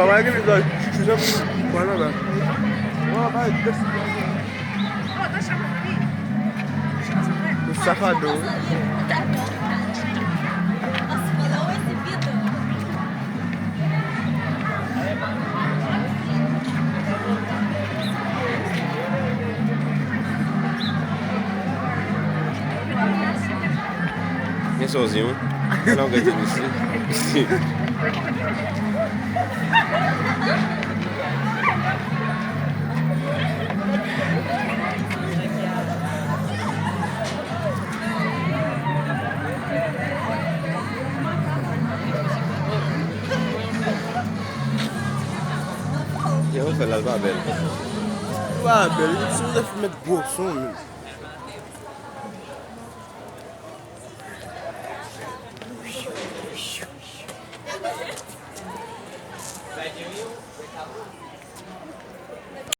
vai que ele chucha para nada. Não, vai, desce. O safador. Nossa, falou esse Vitor. Vem sozinho. Não acredito nisso. Eu vou falar do Abel. Ah, velho, isso não deve meter gol, som, meu.